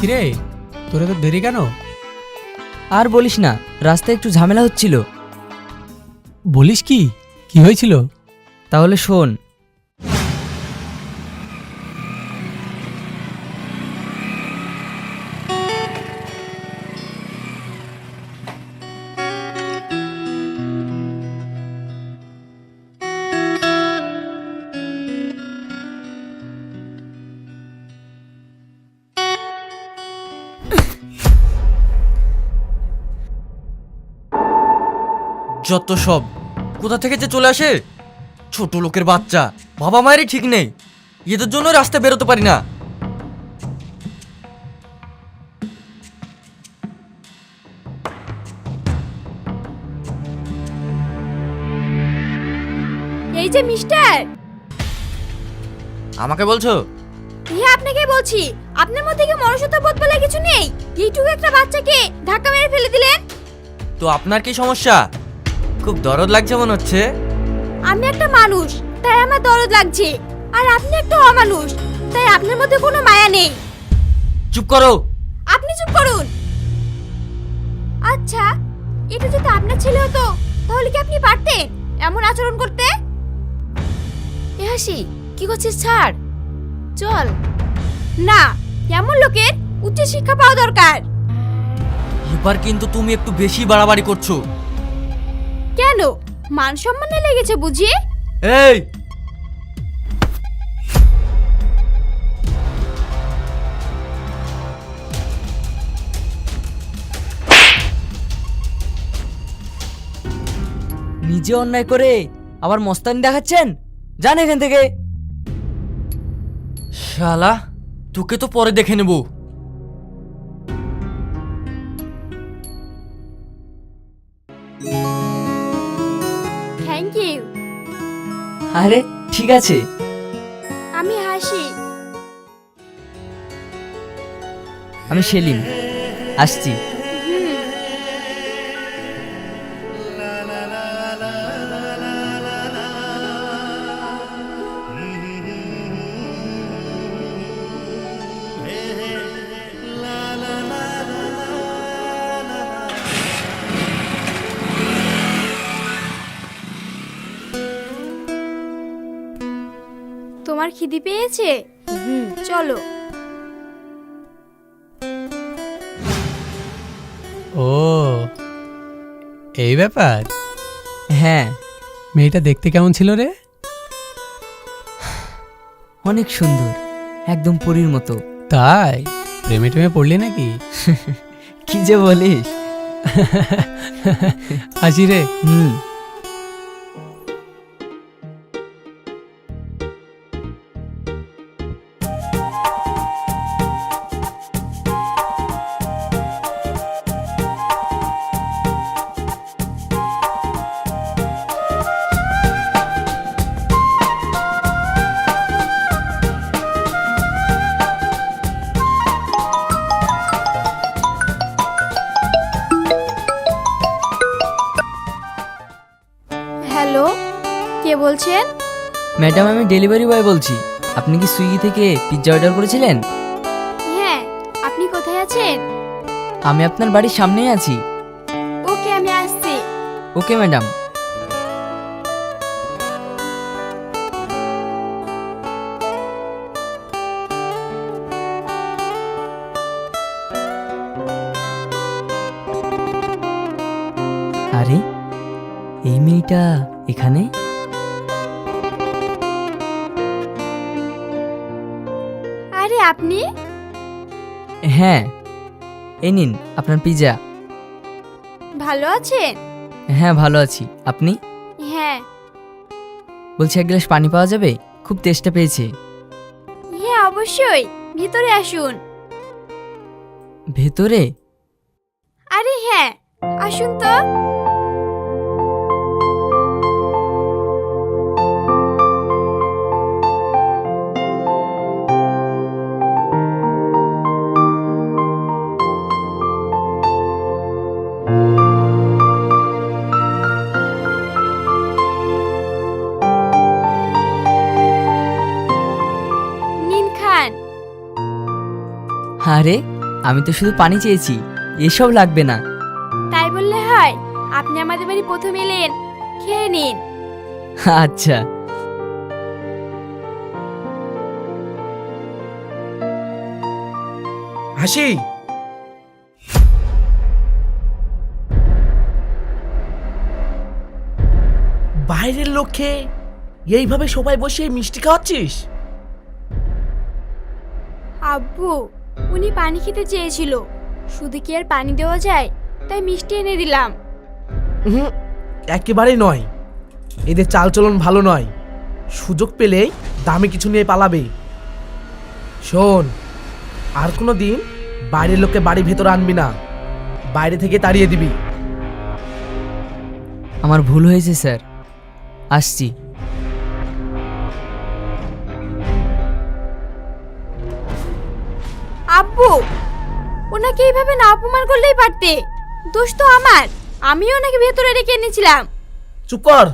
কিরে, তোরা তো দেরি কেন? আর বলিস না, রাস্তায় একটু ঝামেলা হচ্ছিল। বলিস কি, কি হয়েছিল? তাহলে শোন। যত সব কোথা থেকে যে চলে আসে, ছোট লোকের বাচ্চা, বাবা মায়েরই ঠিক নেই, এদের জন্য রাস্তায় বেরোতে পারি না। এই যে মিস্টার। আমাকে বলছো? হ্যাঁ আপনাকে বলছি। আপনার মধ্যে কি মনুষ্যত্ব বোধ বলে কিছু নেই? এইটুকু একটা বাচ্চাকে ধাক্কা মেরে ফেলে দিলেন। তো আপনার কি সমস্যা? খুব দরদ লাগছে মনে হচ্ছে। আমি একটা মানুষ, তাই আমার দরদ লাগছে। আর আপনি একটা অমানুষ, তাই আপনার মধ্যে কোনো মায়া নেই। চুপ করো। আপনি চুপ করুন। আচ্ছা, এটা যদি আপনার ছেলে হতো তাহলে কি আপনি পারতেন এমন আচরণ করতে? এ হাসি, কি করছিস? ছাড়, চল। না, এমন লোকের উচ্চ শিক্ষা পাওয়া দরকার। এবার কিন্তু তুমি একটু বেশি বাড়াবাড়ি করছো। কেন, মান সম্মানে লেগেছে বুঝি? এই, নিজে অন্যায় করে আবার মস্তানি দেখাচ্ছেন? যান এখান থেকে। শালা, তোকে তো পরে দেখে নেব। Thank you. আরে ঠিক আছে। আমি হাসি। আমি সেলিম, আসছি। তোমার খিদে পেয়েছে? চলো। ও, এই ব্যাপার। হ্যাঁ, মেয়েটা দেখতে কেমন ছিল রে? অনেক সুন্দর, একদম পরীর মতো। তাই প্রেমে টেমে পড়লি নাকি? কি যে বলিস। আসি রে। হ্যালো, কে বলছেন? ম্যাডাম, আমি ডেলিভারি বয় বলছি। আপনি কি সুইগি থেকে পিৎজা অর্ডার করেছিলেন? হ্যাঁ, আপনি কোথায় আছেন? আমি আপনার বাড়ির সামনেই আছি। ওকে, আমি আসছি। Okay madam. আরে, এই মেয়েটা এখানে? আরে আপনি? হ্যাঁ, এই নিন আপনার পিৎজা। ভালো আছেন? হ্যাঁ, ভালো আছি। আপনি? হ্যাঁ। বলছি, এক গ্লাস পানি পাওয়া যাবে? খুব তেষ্টা পেয়েছে। হ্যাঁ অবশ্যই, ভিতরে আসুন। ভেতরে? আরে হ্যাঁ, আসুন তো। নিন খান। আরে, আমি তো শুধু পানি চেয়েছি, এসব লাগবে না। তাই বললে হয়? আপনি আমাদের বাড়ি প্রথম এলেন, খেয়ে নিন। আচ্ছা। হাসি, বাইরের লোককে এইভাবে সবাই বসে মিষ্টি খাওয়াচ্ছিস? আব্বু, উনি পানি খেতে চেয়েছিল, শুধু কি আর পানি দেওয়া যায়? তাই মিষ্টি এনে দিলাম। হুম, একেবারেই নয়। এদের চালচলন ভালো নয়, সুযোগ পেলেই দামি কিছু নিয়ে পালাবে। শোন, আর কোনো দিন বাইরের লোককে বাড়ির ভেতর আনবি না, বাইরে থেকে তাড়িয়ে দিবি। আমার ভুল হয়েছে স্যার, আসছি। আব্বু, ওনাকে এইভাবে না অপমান করলেই পারতে। দোষ তো আমার, আমিও ওনাকে ভেতরে রেখে এনেছিলাম। চুপ কর,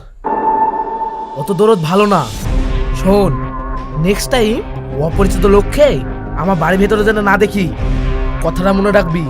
অত দরদ ভালো না। শোন, নেক্সট টাইম অপরিচিত লোককে আমার বাড়ির ভেতরে যেন না দেখি, কথাটা মনে রাখবি।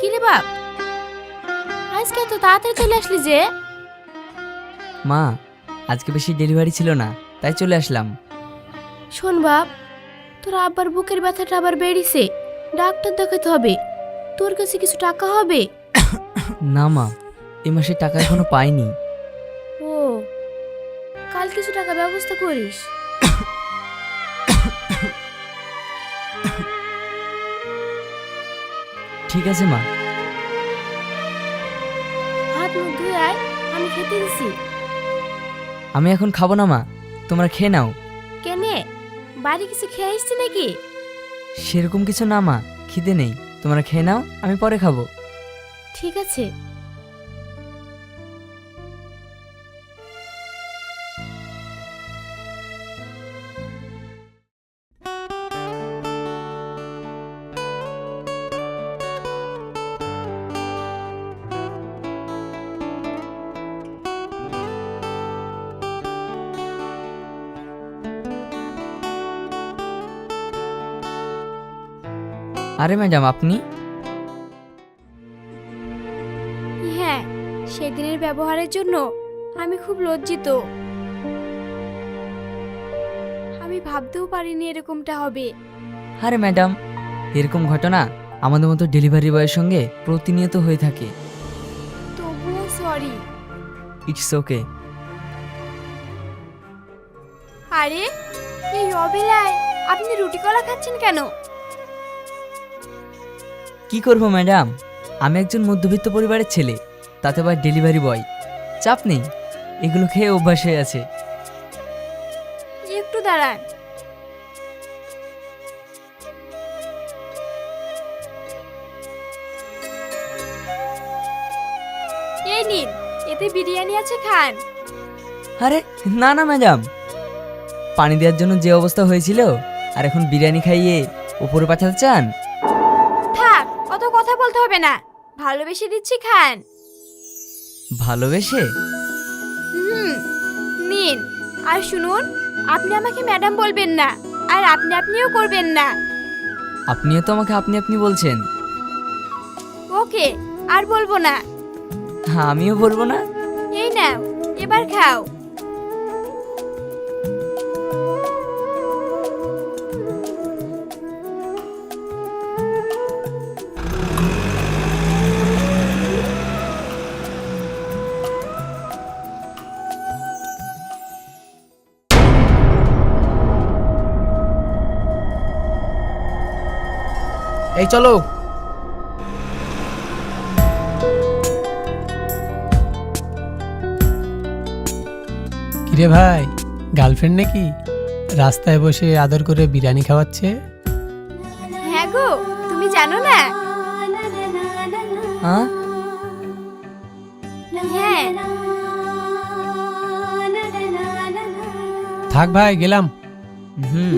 কি রে বাপ, আজকে তো তাড়াতাড়ি চলে আসলি যে? মা, আজকে বেশি ডেলিভারি ছিল না, তাই চলে আসলাম। শোন বাপ, তোর আব্বার বুকের ব্যথাটা আবার বেড়েছে, ডাক্তার দেখাতে হবে। তোর কাছে কিছু টাকা হবে? না মা, এই মাসে টাকা এখনো পাইনি। ও, কাল কিছু টাকা ব্যবস্থা করিস। ঠিক আছে মা। হাত মুখ ধুয়ে আয়, আমি খেতে দিছি। আমি এখন খাবো না মা, তোমরা খেয়ে নাও। কেনে, বাড়ি কিছু খেয়ে আসছি নাকি? সেরকম কিছু না মা, খিদে নেই, তোমরা খেয়ে নাও, আমি পরে খাবো। ঠিক আছে। আরে ম্যাডাম, আপনি? হ্যাঁ, সেদিনের ব্যবহারের জন্য আমি খুব লজ্জিত। আমি ভাবতেও পারিনি এরকমটা হবে। আরে ম্যাডাম, এরকম ঘটনা আমাদের মতো ডেলিভারি বয়ের সঙ্গে প্রতিনিয়ত হয়ে থাকে। তবুও সরি। It's okay. আরে, এই অবেলায় আপনি রুটি কলা খাচ্ছেন কেন? কি করবো ম্যাডাম, আমি একজন মধ্যবিত্ত পরিবারের ছেলে, তাতে আবার ডেলিভারি বয়। চাপ নেই, এগুলো খেয়ে অভ্যাস হয়ে আছে। একটু দাঁড়ান। এই নিন, এতে বিরিয়ানি আছে, খান। আরে না না ম্যাডাম, পানি দেওয়ার জন্য যে অবস্থা হয়েছিল, আর এখন বিরিয়ানি খাইয়ে উপরে পাঠাতে চান? থাক, অত কথা বলতে হবে না, ভালোবেসে দিচ্ছি, খান। ভালোবেসে? নিন। আর শুনুন, আপনি আমাকে ম্যাডাম বলবেন না, আর আপনি আপনিও করবেন না। আপনিও তো আমাকে আপনি আপনি বলছেন। ওকে, আর বলবো না। হ্যাঁ, আমিও বলবো না। এই নাও, এবার খাও। এই চলো। কিরে ভাই, গার্লফ্রেন্ড নাকি? রাস্তায় বসে আদর করে বিরিয়ানি খাওয়াচ্ছে। হ্যাঁ গো, তুমি জানো না? হ্যাঁ? হ্যাঁ, থাক ভাই, গেলাম। হুম।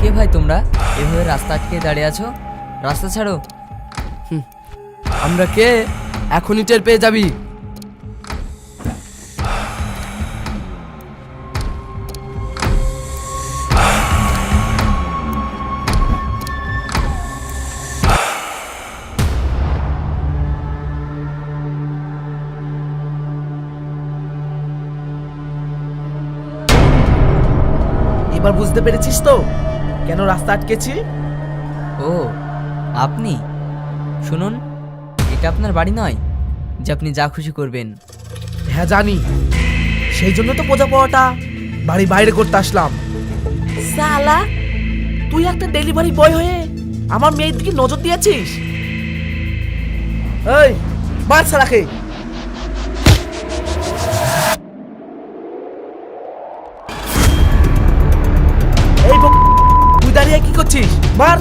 কে ভাই তোমরা এভাবে রাস্তা আটকে দাঁড়িয়ে আছো? রাস্তা ছাড়ো। আমরা কে এখনই টের পেয়ে যাবি। এবার বুঝতে পেরেছিস তো কেন রাস্তা আটকেছি? ও আপনি, শুনুন, এটা আপনার বাড়ি নয় যে আপনি যা খুশি করবেন। হ্যাঁ জানি, সেই জন্য তো বোঝা পাওয়াটা বাড়ি বাইরে করতে আসলাম। সালা, তুই একটা ডেলিভারি বয় হয়ে আমার মেয়ের দিকে নজর দিয়েছিস। এই মার সারাকে। এই তুই দাঁড়িয়ে কি করছিস? মার।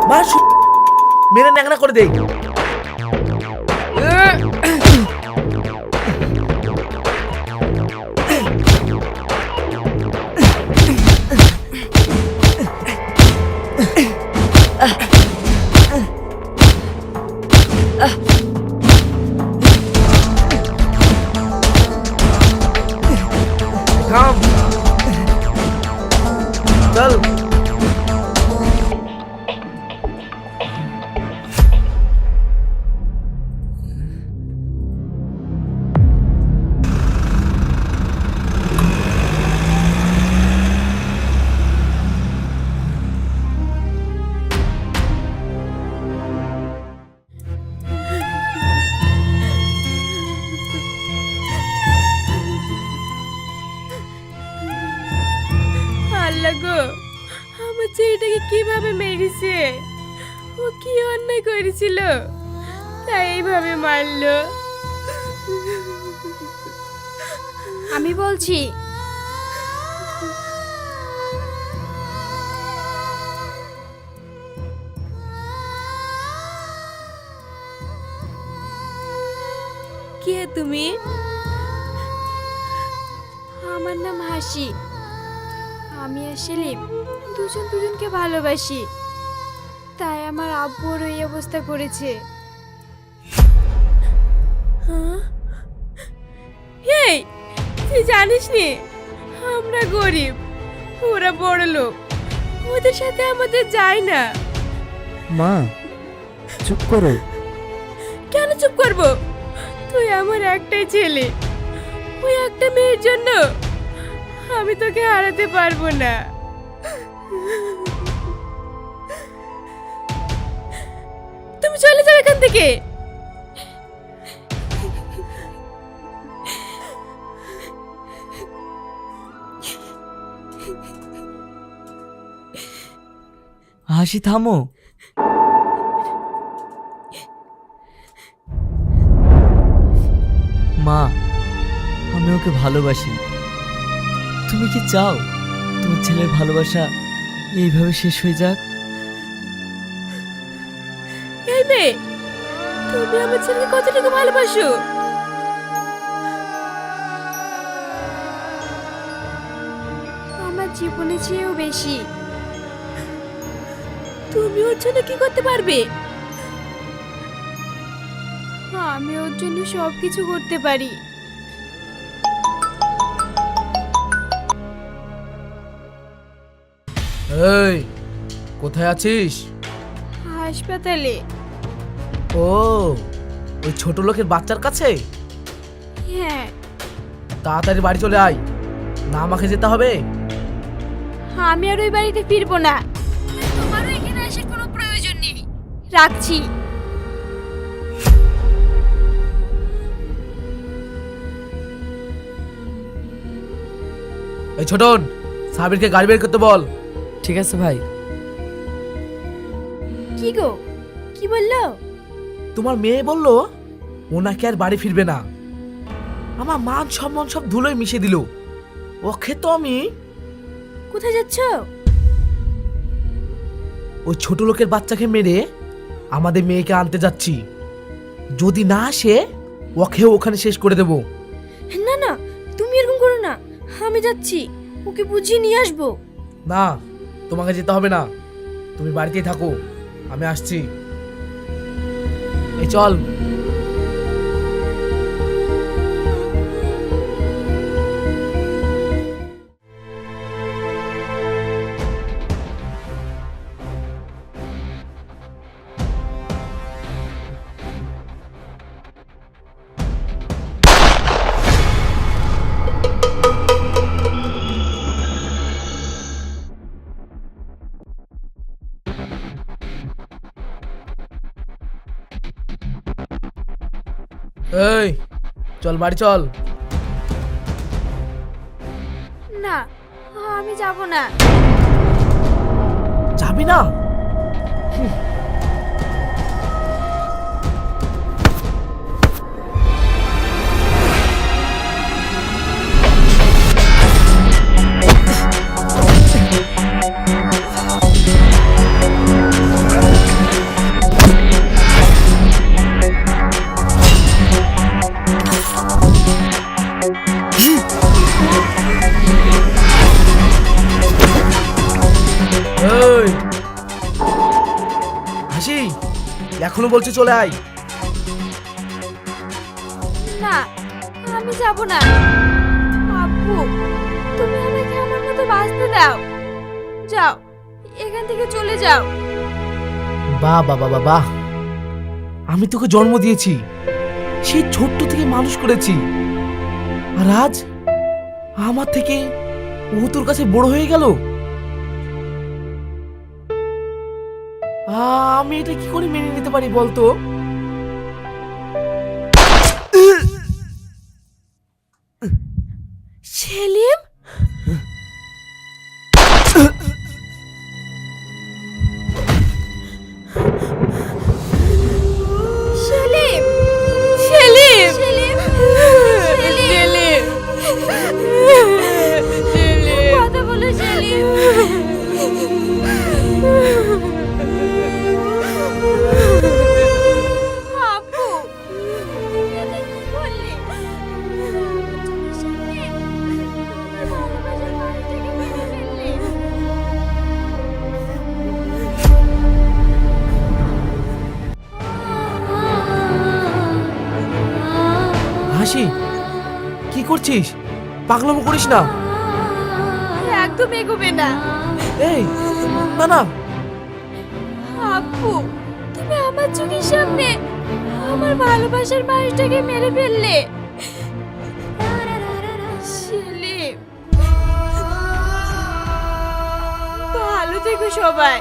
মার, মেরে ন্যাংরা করে দেই। থাম, চল। আল্লাহ গো, আমার ছেলেটাকে কিভাবে মেরেছে? ও কি অন্যায় করেছিল তাই এইভাবে মারলো? আমি বলছি, কে তুমি? আমার নাম হাসি। আমি আর সেলিম দুজন দুজনকে ভালোবাসি, তাই আমার আব্বুর এই অবস্থা করেছে। হ্যাঁ? এই তুই জানিস নি আমরা গরিব, ওরা বড় লোক, ওদের সাথে আমাদের যায় না। মা চুপ করো। কেন চুপ করব? তুই আমার একটাই ছেলে, ওই একটা মেয়ের জন্য আমি তোকে হারাতে পারবো না। তুমি চলে যাও এখান থেকে। হাসি থামো। মা, আমি ওকে ভালোবাসি। তুমি কি চাও তোমার ছেলের ভালোবাসা এইভাবে শেষ হয়ে যাক? এই মেয়ে, তুমি আমার ছেলেকে কতটুকু ভালোবাসো? আমার জীবনের চেয়েও বেশি। তুমি ওর জন্য কি করতে পারবে? আমি ওর জন্য সবকিছু করতে পারি। এই কোথায় আছিস? হাসপাতালে। ও, ওই ছোট লোকের বাচ্চার কাছে? হ্যাঁ। তাড়াতাড়ি বাড়ি চলে আয়, না আমাকে যেতে হবে। আমি আর ওই বাড়িতে ফিরবো না। তোমারও এখানে আসার কোনো প্রয়োজন নেই। রাখছি। এই ছোটন, সাবিরকে গাড়ি বের করতে বল। ঠিক আছে ভাই। কি গো, কি বললো? তোমার মেয়ে বললো ওনাকে আর বাড়ি ফিরবে না। আমার মান সম্মান সব ধুলোয় মিশে দিল। ওকে তো আমি কোথায় যাচ্ছ? ওই ছোট লোকের বাচ্চাকে মেরে আমাদের মেয়েকে আনতে যাচ্ছি। যদি না আসে ওকেও ওখানে শেষ করে দেব। না না, তুমি এরকম করো না, আমি যাচ্ছি, ওকে বুঝিয়ে নিয়ে আসবো। না, তোমাকে যেতে হবে না, তুমি বাড়িতেই থাকো, আমি আসছি। এই চল। এই চল, বাড়ি চল। না, আমি যাব না। যাবি না? এই হাসি, এখনো বলছে চলে আয়। না, আমি যাব না। আব্বু, তুমি আমাকে আমার মতো বাঁচতে দাও। যাও, এখান থেকে চলে যাও। বাহ বাহ বাহ বাহ, আমি তোকে জন্ম দিয়েছি, সেই ছোট্ট থেকে মানুষ করেছি, আর আজ আমার থেকে ও তোর কাছে বড় হয়ে গেল। আমি এটা কি করে মেনে নিতে পারি বলতো? সেলিম, সেলিম, সেলিম, সেলিম, সেলিম, কথা বলো সেলিম। আপু, তুমি এটা কি করলে? আমার চোখের সামনে আমার ভালোবাসার মানুষটাকে মেরে ফেললে। হাসি, কি করছিস? পাগলামো করিস না। একদম এগোবে না। এই না না, আপু, তুমি আমার চোখের সামনে আমার ভালোবাসার মানুষটাকে মেরে ফেললে। সেলিম, ভালো থেকো সবাই।